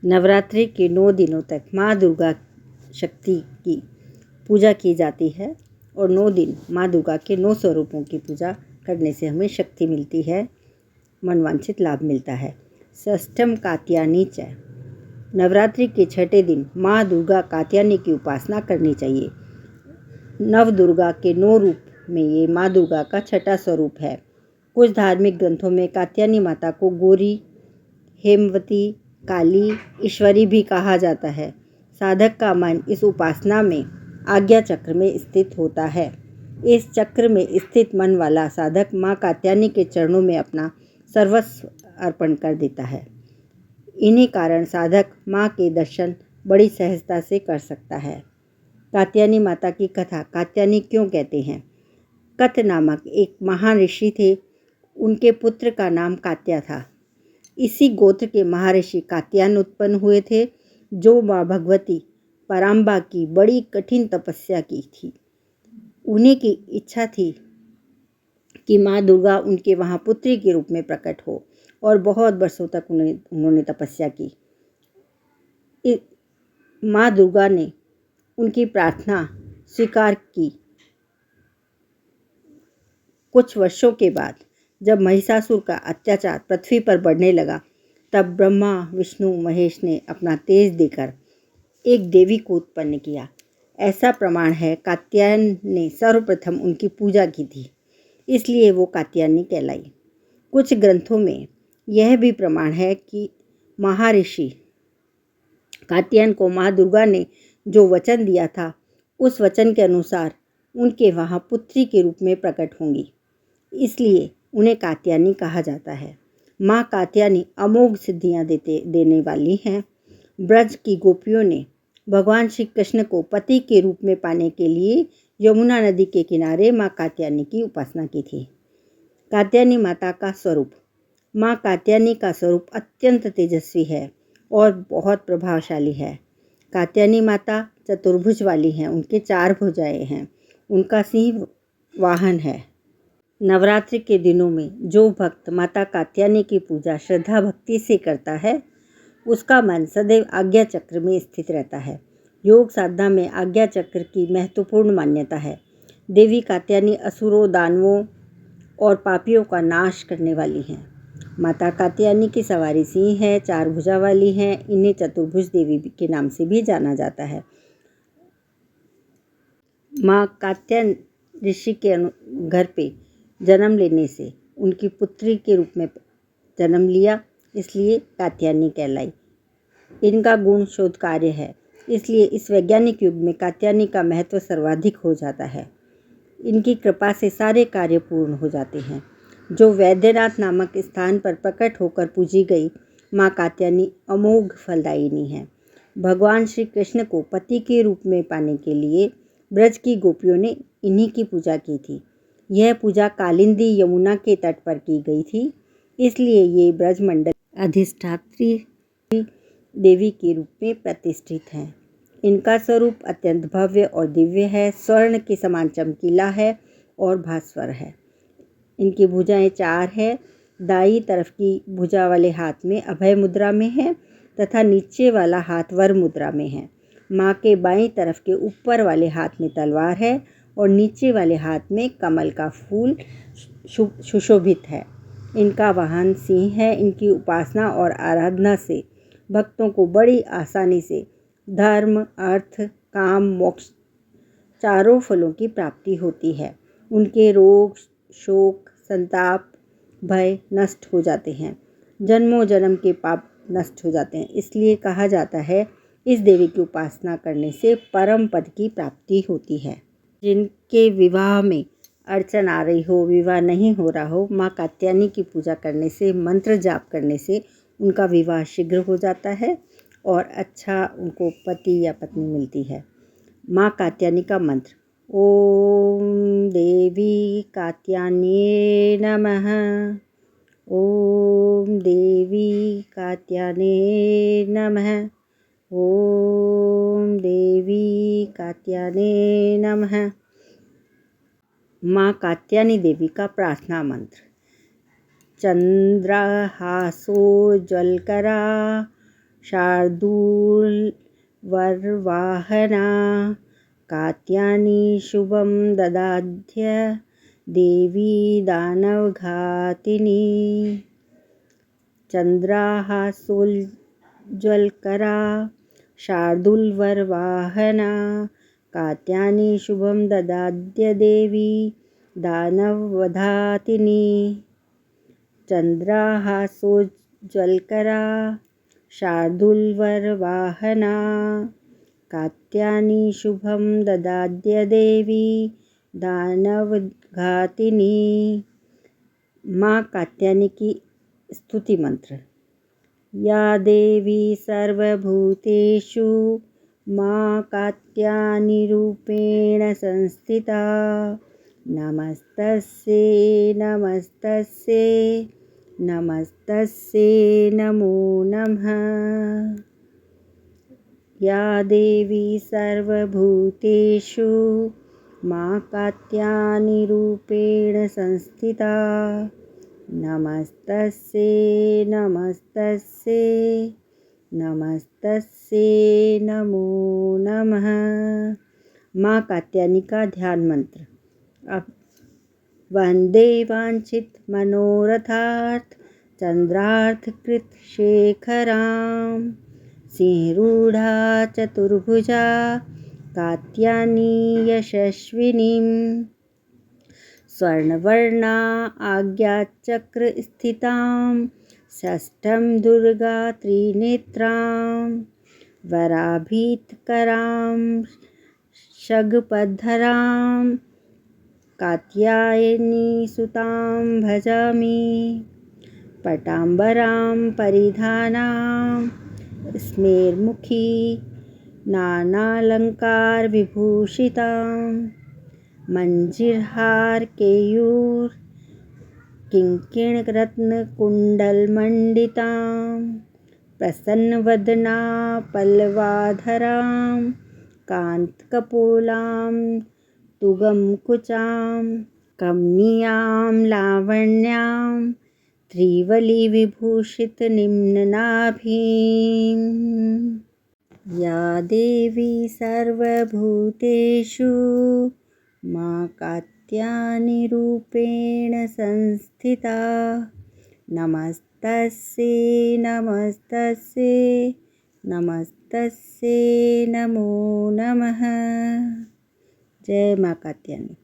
नवरात्रि के 9 दिनों तक माँ दुर्गा शक्ति की पूजा की जाती है और 9 दिन माँ दुर्गा के 9 स्वरूपों की पूजा करने से हमें शक्ति मिलती है, मनवांछित लाभ मिलता है। षष्ठम कात्यायनी च। नवरात्रि के छठे दिन माँ दुर्गा कात्यायनी की उपासना करनी चाहिए। नव दुर्गा के 9 रूप में ये माँ दुर्गा का छठा स्वरूप है। कुछ धार्मिक ग्रंथों में कात्यायनी माता को गौरी, हेमवती, काली, ईश्वरी भी कहा जाता है। साधक का मन इस उपासना में आज्ञा चक्र में स्थित होता है। इस चक्र में स्थित मन वाला साधक माँ कात्यायनी के चरणों में अपना सर्वस्व अर्पण कर देता है। इन्हीं कारण साधक माँ के दर्शन बड़ी सहजता से कर सकता है। कात्यायनी माता की कथा कात्यायनी क्यों कहते हैं? कत नामक एक महान ऋषि थे। उनके पुत्र का नाम कात्या था। इसी गोत्र के महर्षि कात्यायन उत्पन्न हुए थे, जो माँ भगवती पराम्बा की बड़ी कठिन तपस्या की थी। उन्हीं की इच्छा थी कि माँ दुर्गा उनके वहाँ पुत्री के रूप में प्रकट हो और बहुत वर्षों तक उन्होंने तपस्या की। माँ दुर्गा ने उनकी प्रार्थना स्वीकार की। कुछ वर्षों के बाद जब महिषासुर का अत्याचार पृथ्वी पर बढ़ने लगा, तब ब्रह्मा, विष्णु, महेश ने अपना तेज देकर एक देवी को उत्पन्न किया। ऐसा प्रमाण है कात्यायन ने सर्वप्रथम उनकी पूजा की थी, इसलिए वो कात्यायनी कहलाई। कुछ ग्रंथों में यह भी प्रमाण है कि महर्षि कात्यायन को माँ दुर्गा ने जो वचन दिया था, उस वचन के अनुसार उनके वहाँ पुत्री के रूप में प्रकट होंगी, इसलिए उन्हें कात्यायनी कहा जाता है। माँ कात्यायनी अमोघ सिद्धियाँ देने वाली हैं। ब्रज की गोपियों ने भगवान श्री कृष्ण को पति के रूप में पाने के लिए यमुना नदी के किनारे माँ कात्यायनी की उपासना की थी। कात्यायनी माता का स्वरूप। माँ कात्यायनी का स्वरूप अत्यंत तेजस्वी है और बहुत प्रभावशाली है। कात्यायनी माता चतुर्भुज वाली हैं, उनके 4 भुजाएं हैं, उनका सिंह वाहन है। नवरात्रि के दिनों में जो भक्त माता कात्यायनी की पूजा श्रद्धा भक्ति से करता है, उसका मन सदैव आज्ञा चक्र में स्थित रहता है। योग साधना में आज्ञा चक्र की महत्वपूर्ण मान्यता है। देवी कात्यायनी असुरों, दानवों और पापियों का नाश करने वाली हैं। माता कात्यायनी की सवारी सिंह है, 4 भुजा वाली हैं। इन्हें चतुर्भुज देवी के नाम से भी जाना जाता है। माँ कात्यायन ऋषि के घर पे जन्म लेने से उनकी पुत्री के रूप में जन्म लिया, इसलिए कात्यायनी कहलाई। इनका गुण शोध कार्य है, इसलिए इस वैज्ञानिक युग में कात्यायनी का महत्व सर्वाधिक हो जाता है। इनकी कृपा से सारे कार्य पूर्ण हो जाते हैं। जो वैद्यनाथ नामक स्थान पर प्रकट होकर पूजी गई माँ कात्यायनी अमोघ फलदायिनी है। भगवान श्री कृष्ण को पति के रूप में पाने के लिए ब्रज की गोपियों ने इन्हीं की पूजा की थी। यह पूजा कालिंदी यमुना के तट पर की गई थी, इसलिए ये ब्रजमंडल अधिष्ठात्री देवी के रूप में प्रतिष्ठित हैं। इनका स्वरूप अत्यंत भव्य और दिव्य है, स्वर्ण के समान चमकीला है और भास्वर है। इनकी भुजाएं 4 है। दाई तरफ की भुजा वाले हाथ में अभय मुद्रा में है तथा नीचे वाला हाथ वर मुद्रा में है। माँ के बाईं तरफ के ऊपर वाले हाथ में तलवार है और नीचे वाले हाथ में कमल का फूल सुशोभित है। इनका वाहन सिंह है। इनकी उपासना और आराधना से भक्तों को बड़ी आसानी से धर्म, अर्थ, काम, मोक्ष चारों फलों की प्राप्ति होती है। उनके रोग, शोक, संताप, भय नष्ट हो जाते हैं। जन्मों जन्म के पाप नष्ट हो जाते हैं। इसलिए कहा जाता है, इस देवी की उपासना करने से परम पद की प्राप्ति होती है। जिनके विवाह में अड़चन आ रही हो, विवाह नहीं हो रहा हो, माँ कात्यायनी की पूजा करने से, मंत्र जाप करने से उनका विवाह शीघ्र हो जाता है और अच्छा उनको पति या पत्नी मिलती है। माँ कात्यायनी का मंत्र। ओम देवी कात्यायनी नमः। ओम देवी कात्यायनी नमः। ओम देवी कात्यायनी नमः। माँ कात्यायनी देवी का प्रार्थना मंत्र। चंद्रहासोज्ज्वलकरा शार्दूलवर्वाहना कात्यायनी शुभं ददाद्य देवी दानवघातिनी चन्द्राहासोज्ज्वलकरा शार्दूलवर्वाहना कात्यायनी शुभं ददाद्य देवी दानवधातिनी चन्द्राहासोज्ज्वलकरा शार्दूलवर्वाहना कात्यायनी शुभं ददाद्य देवी दानवघातिनी। माँ कात्यायनी की स्तुति मंत्र। या देवी सर्वभूतेषु माँ कात्यायनी रूपेण संस्थिता नमस्तस्यै नमस्तस्यै नमस्तस्यै नमो नमः। या देवी सर्वभूतेषु माँ कात्यायनी रूपेण संस्थिता नमस्तस्यै नमस्तस्यै नमस्तस्यै नमो नमः। माँ कात्यायनी का ध्यान मंत्र। अब वंदे वांछित मनोरथार्थ चंद्रार्थ कृत शेखरां सिंहरूढ़ा चतुर्भुजा कात्यायनी यशस्विनीं स्वर्णवर्णा आज्ञाचक्र स्थितां षष्ठं दुर्गा त्रिनेत्रां वराभीतकरां शगपद्धरां कात्यायनी सुतां भजामि। पटाम्बरां परिधानां स्मेरमुखी नानालंकार विभूषितां मंजीरहार केयूर किंकिणरत्नकुण्डलमण्डितां प्रसन्नवदना पल्लवाधरां कान्तकपोलां तुगमकुचां कमनीयां लावण्यां त्रिवलिविभूषितनिम्ननाभीं। या देवी सर्वभूतेषु माँ कात्यायनी रूपेण संस्थिता नमस्तस्यै नमस्तस्यै नमस्तस्यै नमो नमः। जय माँ कात्यायनी।